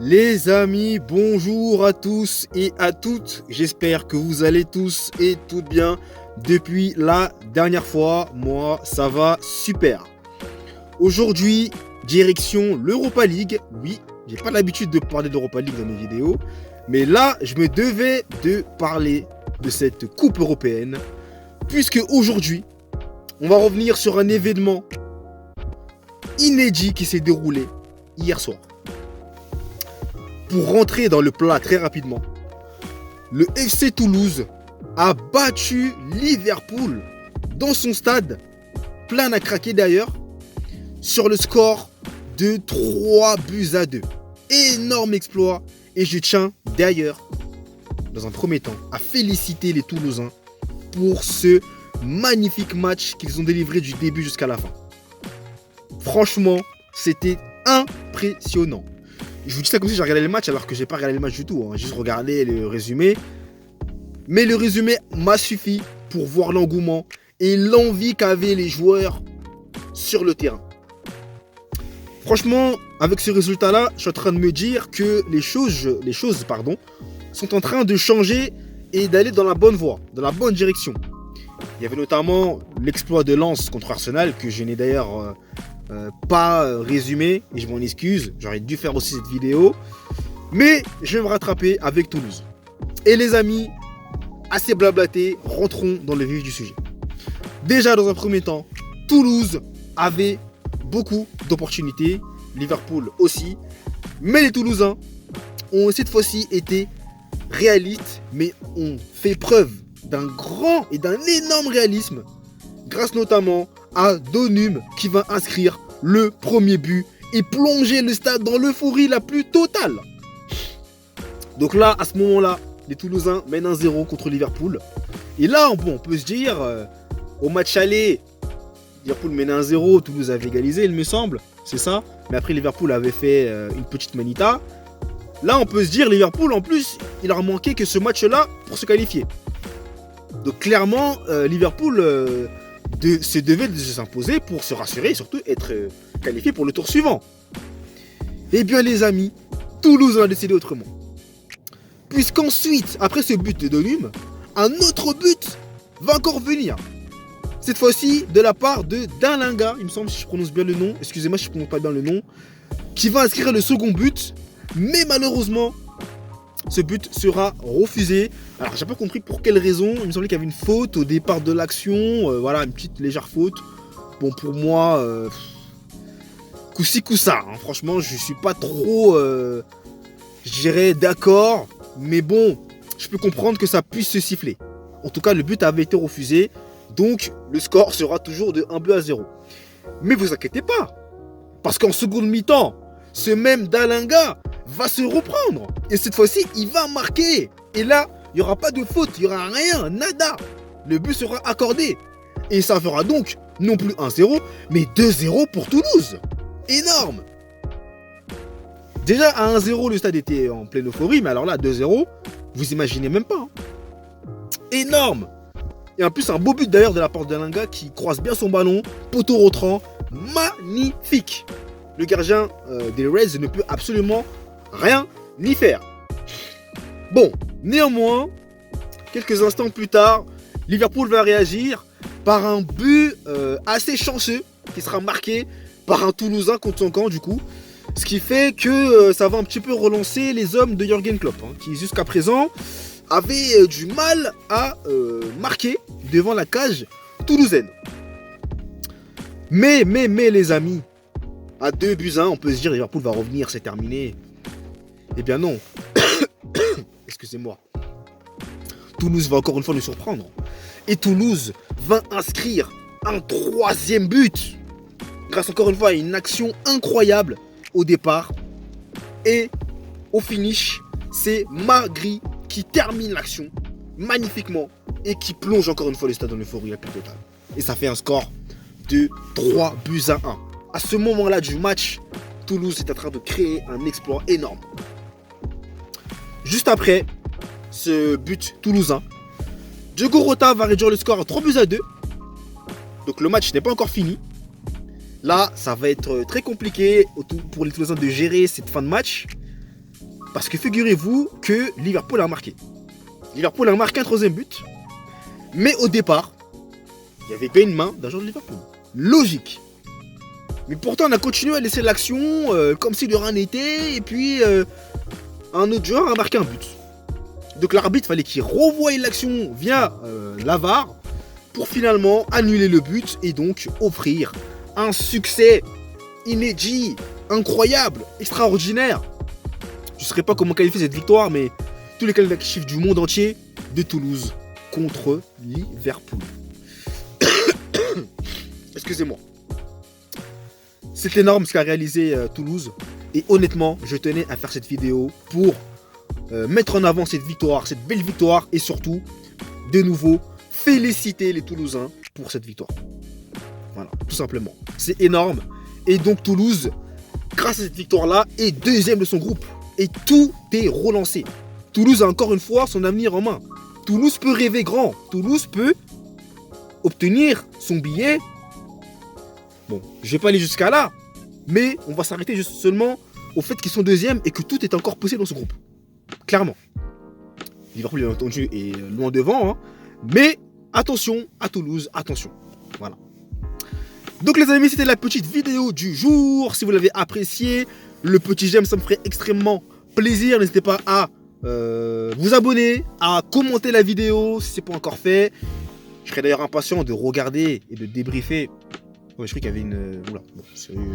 Les amis, bonjour à tous et à toutes. J'espère que vous allez tous et toutes bien depuis la dernière fois. Moi, ça va super. Aujourd'hui, direction l'Europa League. Oui, j'ai pas l'habitude de parler d'Europa League dans mes vidéos, mais là, je me devais de parler de cette coupe européenne, puisque aujourd'hui, on va revenir sur un événement inédit qui s'est déroulé hier soir. Pour rentrer dans le plat très rapidement, le FC Toulouse a battu Liverpool dans son stade, plein à craquer d'ailleurs, sur le score de 3-2. Énorme exploit, et je tiens d'ailleurs, dans un premier temps, à féliciter les Toulousains pour ce magnifique match qu'ils ont délivré du début jusqu'à la fin. Franchement, c'était impressionnant. Je vous dis ça comme si j'ai regardé le match alors que j'ai pas regardé le match du tout, hein. J'ai juste regardé le résumé. Mais le résumé m'a suffi pour voir l'engouement et l'envie qu'avaient les joueurs sur le terrain. Franchement, avec ce résultat-là, je suis en train de me dire que les choses sont en train de changer et d'aller dans la bonne voie, dans la bonne direction. Il y avait notamment l'exploit de Lens contre Arsenal que je n'ai d'ailleurs pas résumé, et je m'en excuse, j'aurais dû faire aussi cette vidéo, mais je vais me rattraper avec Toulouse. Et les amis, assez blablaté, rentrons dans le vif du sujet. Déjà dans un premier temps, Toulouse avait beaucoup d'opportunités, Liverpool aussi, mais les Toulousains ont cette fois-ci été réalistes, mais ont fait preuve d'un grand et d'un énorme réalisme, grâce notamment à Donum qui va inscrire le premier but et plonger le stade dans l'euphorie la plus totale. Donc là, à ce moment-là, les Toulousains mènent 1-0 contre Liverpool. Et là, on peut se dire, au match aller, Liverpool mène 1-0, Toulouse avait égalisé, il me semble, c'est ça. Mais après, Liverpool avait fait une petite manita. Là, on peut se dire, Liverpool, en plus, il leur manquait que ce match-là pour se qualifier. Donc clairement, Liverpool se devait de s'imposer pour se rassurer et surtout être qualifié pour le tour suivant. Eh bien les amis, Toulouse a décidé autrement. Puisqu'ensuite, après ce but de Donum, un autre but va encore venir. Cette fois-ci de la part de Dalinga, il me semble si je prononce bien le nom, excusez-moi si je prononce pas bien le nom, qui va inscrire le second but, mais malheureusement, ce but sera refusé. Alors j'ai pas compris pour quelle raison. Il me semblait qu'il y avait une faute au départ de l'action. Voilà, une petite légère faute. Bon, pour moi, coup-ci, coup-ça. Hein. Franchement, je suis pas trop, je dirais, d'accord. Mais bon, je peux comprendre que ça puisse se siffler. En tout cas, le but avait été refusé. Donc, le score sera toujours de 1-0. Mais vous inquiétez pas. Parce qu'en seconde mi-temps, ce même Dalinga va se reprendre. Et cette fois-ci, il va marquer. Et là, il n'y aura pas de faute, il n'y aura rien, nada. Le but sera accordé. Et ça fera donc non plus 1-0, mais 2-0 pour Toulouse. Énorme. Déjà, à 1-0, le stade était en pleine euphorie, mais alors là, 2-0, vous imaginez même pas. Hein. Énorme. Et en plus, un beau but d'ailleurs de la part de Dalinga qui croise bien son ballon, poteau rentrant, magnifique. Le gardien des Reds ne peut absolument rien ni faire. Bon, néanmoins, quelques instants plus tard, Liverpool va réagir par un but assez chanceux qui sera marqué par un Toulousain contre son camp du coup. Ce qui fait que ça va un petit peu relancer les hommes de Jürgen Klopp, hein, qui jusqu'à présent avaient du mal à marquer devant la cage toulousaine. Mais les amis, à 2-1, on peut se dire Liverpool va revenir, c'est terminé. Eh bien non. Excusez-moi. Toulouse va encore une fois nous surprendre. Et Toulouse va inscrire un troisième but. Grâce encore une fois à une action incroyable au départ. Et au finish, c'est Magri qui termine l'action magnifiquement et qui plonge encore une fois le stade dans l'euphorie la plus totale. Et ça fait un score de 3-1. À ce moment-là du match, Toulouse est en train de créer un exploit énorme. Juste après ce but toulousain, Diogo Rota va réduire le score à 3-2. Donc le match n'est pas encore fini. Là, ça va être très compliqué pour les Toulousains de gérer cette fin de match. Parce que figurez-vous que Liverpool a marqué. Liverpool a marqué un troisième but. Mais au départ, il n'y avait pas une main d'un joueur de Liverpool. Logique. Mais pourtant, on a continué à laisser l'action comme si de rien n'était. Et puis, un autre joueur a marqué un but. Donc l'arbitre, fallait qu'il revoie l'action via la VAR pour finalement annuler le but et donc offrir un succès inédit, incroyable, extraordinaire. Je ne saurais pas comment qualifier cette victoire, mais tous les qualificatifs du monde entier de Toulouse contre Liverpool. Excusez-moi. C'est énorme ce qu'a réalisé Toulouse. Et honnêtement, je tenais à faire cette vidéo pour mettre en avant cette victoire, cette belle victoire. Et surtout, de nouveau, féliciter les Toulousains pour cette victoire. Voilà, tout simplement. C'est énorme. Et donc Toulouse, grâce à cette victoire-là, est deuxième de son groupe. Et tout est relancé. Toulouse a encore une fois son avenir en main. Toulouse peut rêver grand. Toulouse peut obtenir son billet. Bon, je ne vais pas aller jusqu'à là, mais on va s'arrêter juste seulement au fait qu'ils sont deuxième et que tout est encore possible dans ce groupe. Clairement. Liverpool, bien entendu, est loin devant, hein, mais attention à Toulouse, attention. Voilà. Donc les amis, c'était la petite vidéo du jour. Si vous l'avez apprécié, le petit j'aime, ça me ferait extrêmement plaisir. N'hésitez pas à vous abonner, à commenter la vidéo si ce n'est pas encore fait. Je serais d'ailleurs impatient de regarder et de débriefer. Ouais, je crois qu'il y avait une... Oula, bon,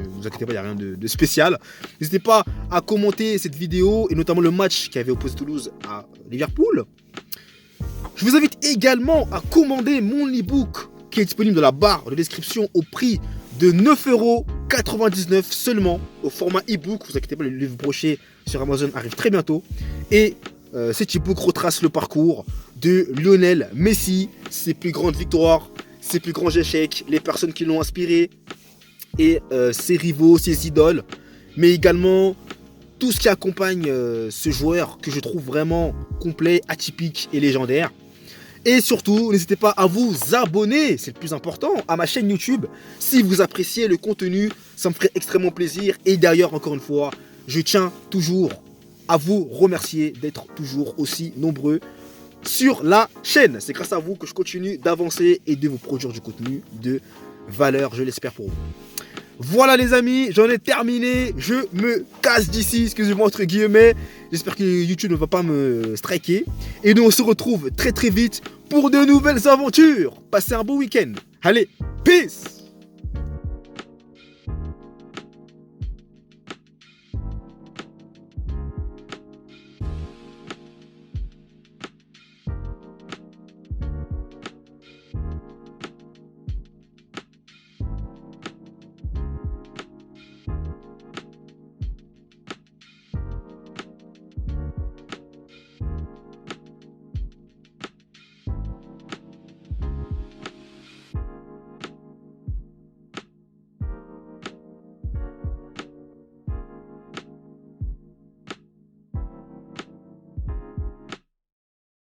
vous inquiétez pas, il n'y a rien de spécial. N'hésitez pas à commenter cette vidéo et notamment le match qui avait opposé Toulouse à Liverpool. Je vous invite également à commander mon e-book qui est disponible dans la barre de description au prix de 9,99 € seulement au format e-book. Vous inquiétez pas, le livre broché sur Amazon arrive très bientôt. Et cet e-book retrace le parcours de Lionel Messi, ses plus grandes victoires, ses plus grands échecs, les personnes qui l'ont inspiré et ses rivaux, ses idoles, mais également tout ce qui accompagne ce joueur que je trouve vraiment complet, atypique et légendaire. Et surtout, n'hésitez pas à vous abonner, c'est le plus important, à ma chaîne YouTube. Si vous appréciez le contenu, ça me ferait extrêmement plaisir. Et d'ailleurs, encore une fois, je tiens toujours à vous remercier d'être toujours aussi nombreux sur la chaîne. C'est grâce à vous que je continue d'avancer et de vous produire du contenu de valeur, je l'espère pour vous. Voilà les amis, j'en ai terminé, je me casse d'ici, excusez-moi entre guillemets. J'espère que YouTube ne va pas me striker. Et nous on se retrouve très très vite pour de nouvelles aventures. Passez un beau week-end. Allez, peace!